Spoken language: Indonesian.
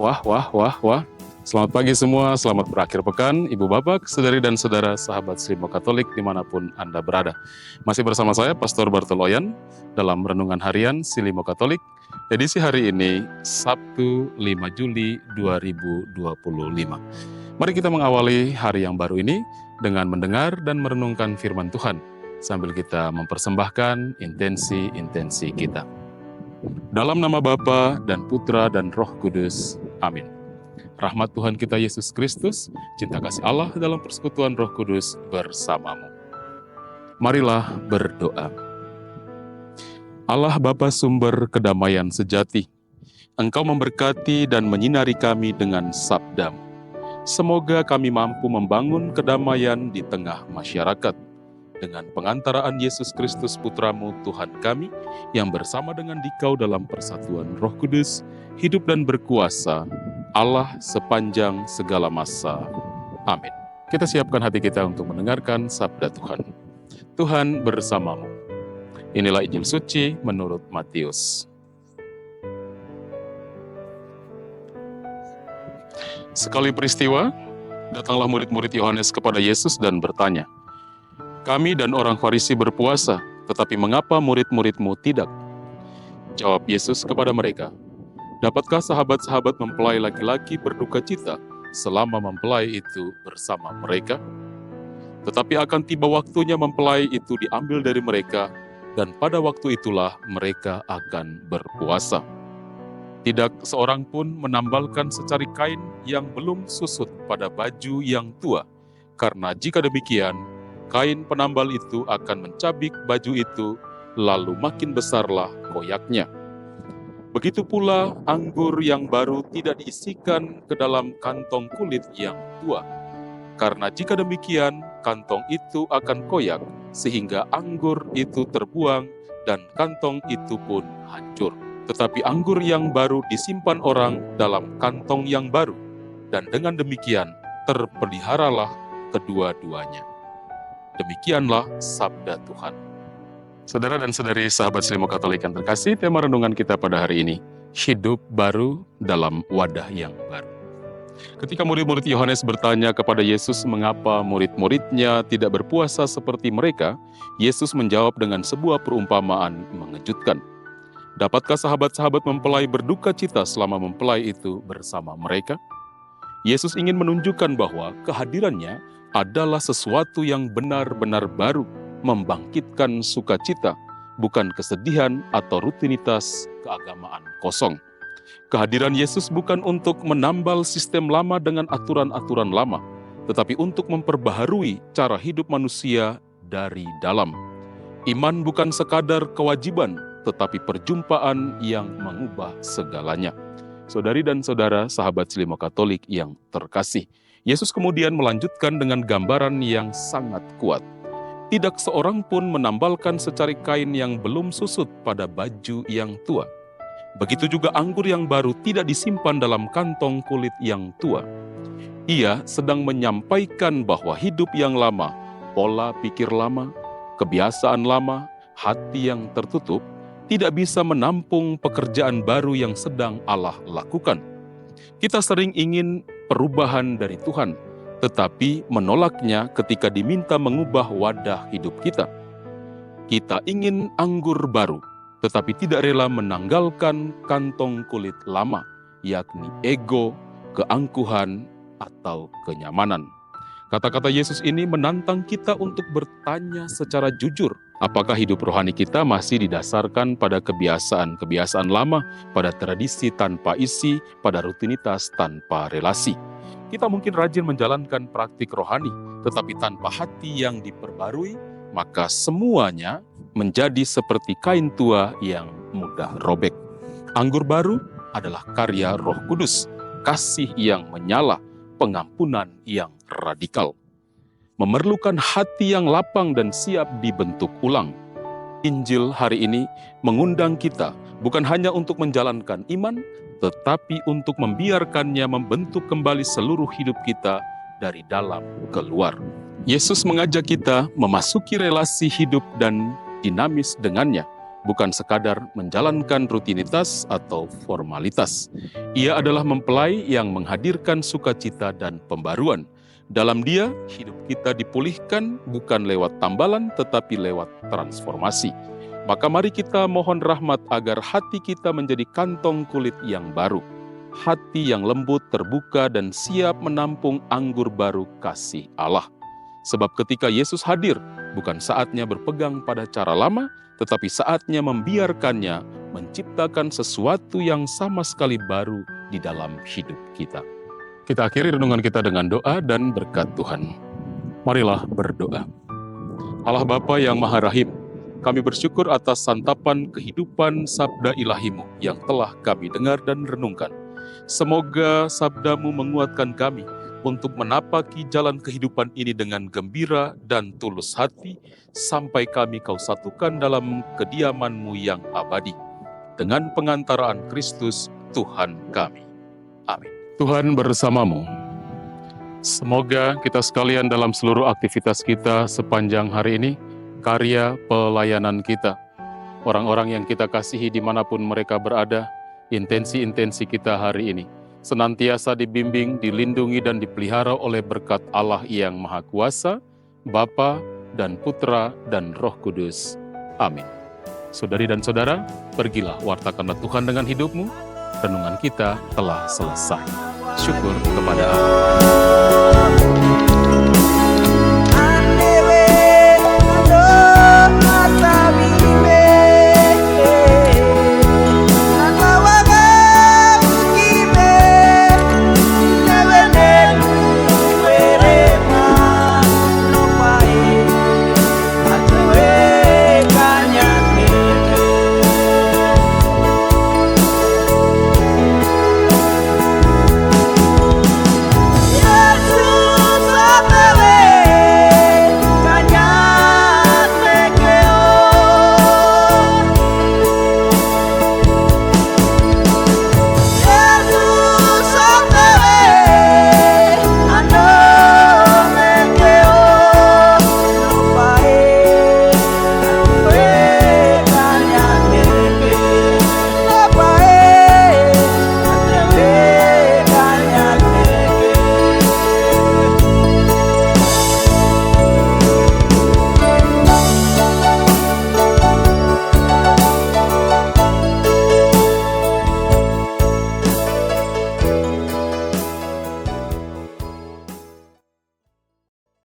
Wah. Selamat pagi semua, selamat berakhir pekan, Ibu Bapak, saudari dan saudara, sahabat Srimo Katolik dimanapun Anda berada. Masih bersama saya, Pastor Bartoloyan, dalam Renungan Harian Silimo Katolik, edisi hari ini, Sabtu 5 Juli 2025. Mari kita mengawali hari yang baru ini dengan mendengar dan merenungkan firman Tuhan, sambil kita mempersembahkan intensi-intensi kita. Dalam nama Bapa dan Putra dan Roh Kudus. Amin. Rahmat Tuhan kita Yesus Kristus, cinta kasih Allah dalam persekutuan Roh Kudus bersamamu. Marilah berdoa. Allah Bapa sumber kedamaian sejati, Engkau memberkati dan menyinari kami dengan sabda-Mu. Semoga kami mampu membangun kedamaian di tengah masyarakat, dengan pengantaraan Yesus Kristus Putra-Mu Tuhan kami, yang bersama dengan Dikau dalam persatuan Roh Kudus, hidup dan berkuasa, Allah sepanjang segala masa. Amin. Kita siapkan hati kita untuk mendengarkan sabda Tuhan. Tuhan bersamamu. Inilah Injil Suci menurut Matius. Sekali peristiwa, datanglah murid-murid Yohanes kepada Yesus dan bertanya, "Kami dan orang Farisi berpuasa, tetapi mengapa murid-murid-Mu tidak?" Jawab Yesus kepada mereka, "Dapatkah sahabat-sahabat mempelai laki-laki berduka cita selama mempelai itu bersama mereka? Tetapi akan tiba waktunya mempelai itu diambil dari mereka, dan pada waktu itulah mereka akan berpuasa. Tidak seorang pun menambalkan secari kain yang belum susut pada baju yang tua, karena jika demikian, kain penambal itu akan mencabik baju itu, lalu makin besarlah koyaknya. Begitu pula anggur yang baru tidak diisikan ke dalam kantong kulit yang tua, karena jika demikian, kantong itu akan koyak, sehingga anggur itu terbuang dan kantong itu pun hancur. Tetapi anggur yang baru disimpan orang dalam kantong yang baru, dan dengan demikian terpeliharalah kedua-duanya." Demikianlah sabda Tuhan. Saudara dan saudari sahabat Srimo Katolik yang terkasih, tema renungan kita pada hari ini, hidup baru dalam wadah yang baru. Ketika murid-murid Yohanes bertanya kepada Yesus mengapa murid-muridnya tidak berpuasa seperti mereka, Yesus menjawab dengan sebuah perumpamaan mengejutkan. Dapatkah sahabat-sahabat mempelai berduka cita selama mempelai itu bersama mereka? Yesus ingin menunjukkan bahwa kehadirannya adalah sesuatu yang benar-benar baru, membangkitkan sukacita, bukan kesedihan atau rutinitas keagamaan kosong. Kehadiran Yesus bukan untuk menambal sistem lama dengan aturan-aturan lama, tetapi untuk memperbaharui cara hidup manusia dari dalam. Iman bukan sekadar kewajiban, tetapi perjumpaan yang mengubah segalanya. Saudari dan saudara sahabat Srimo Katolik yang terkasih, Yesus kemudian melanjutkan dengan gambaran yang sangat kuat. Tidak seorang pun menambalkan secari kain yang belum susut pada baju yang tua. Begitu juga anggur yang baru tidak disimpan dalam kantong kulit yang tua. Ia sedang menyampaikan bahwa hidup yang lama, pola pikir lama, kebiasaan lama, hati yang tertutup, tidak bisa menampung pekerjaan baru yang sedang Allah lakukan. Kita sering ingin perubahan dari Tuhan, tetapi menolaknya ketika diminta mengubah wadah hidup kita. Kita ingin anggur baru, tetapi tidak rela menanggalkan kantong kulit lama, yakni ego, keangkuhan, atau kenyamanan. Kata-kata Yesus ini menantang kita untuk bertanya secara jujur, apakah hidup rohani kita masih didasarkan pada kebiasaan-kebiasaan lama, pada tradisi tanpa isi, pada rutinitas tanpa relasi. Kita mungkin rajin menjalankan praktik rohani, tetapi tanpa hati yang diperbarui, maka semuanya menjadi seperti kain tua yang mudah robek. Anggur baru adalah karya Roh Kudus, kasih yang menyala, pengampunan yang radikal. Memerlukan hati yang lapang dan siap dibentuk ulang. Injil hari ini mengundang kita bukan hanya untuk menjalankan iman, tetapi untuk membiarkannya membentuk kembali seluruh hidup kita dari dalam keluar. Yesus mengajak kita memasuki relasi hidup dan dinamis dengannya, bukan sekadar menjalankan rutinitas atau formalitas. Ia adalah mempelai yang menghadirkan sukacita dan pembaruan. Dalam Dia, hidup kita dipulihkan bukan lewat tambalan tetapi lewat transformasi. Maka mari kita mohon rahmat agar hati kita menjadi kantong kulit yang baru. Hati yang lembut, terbuka, dan siap menampung anggur baru kasih Allah. Sebab ketika Yesus hadir, bukan saatnya berpegang pada cara lama, tetapi saatnya membiarkannya menciptakan sesuatu yang sama sekali baru di dalam hidup kita. Kita akhiri renungan kita dengan doa dan berkat Tuhan. Marilah berdoa. Allah Bapa yang Maha Rahim, kami bersyukur atas santapan kehidupan sabda ilahi-Mu yang telah kami dengar dan renungkan. Semoga sabda-Mu menguatkan kami untuk menapaki jalan kehidupan ini dengan gembira dan tulus hati, sampai kami Kau satukan dalam kediaman-Mu yang abadi. Dengan pengantaraan Kristus, Tuhan kami. Amin. Tuhan bersamamu. Semoga kita sekalian dalam seluruh aktivitas kita sepanjang hari ini, karya pelayanan kita, orang-orang yang kita kasihi dimanapun mereka berada, intensi-intensi kita hari ini, senantiasa dibimbing, dilindungi, dan dipelihara oleh berkat Allah yang Maha Kuasa, Bapa dan Putra dan Roh Kudus. Amin. Saudari dan saudara, pergilah wartakanlah Tuhan dengan hidupmu. Renungan kita telah selesai. Syukur kepada Allah.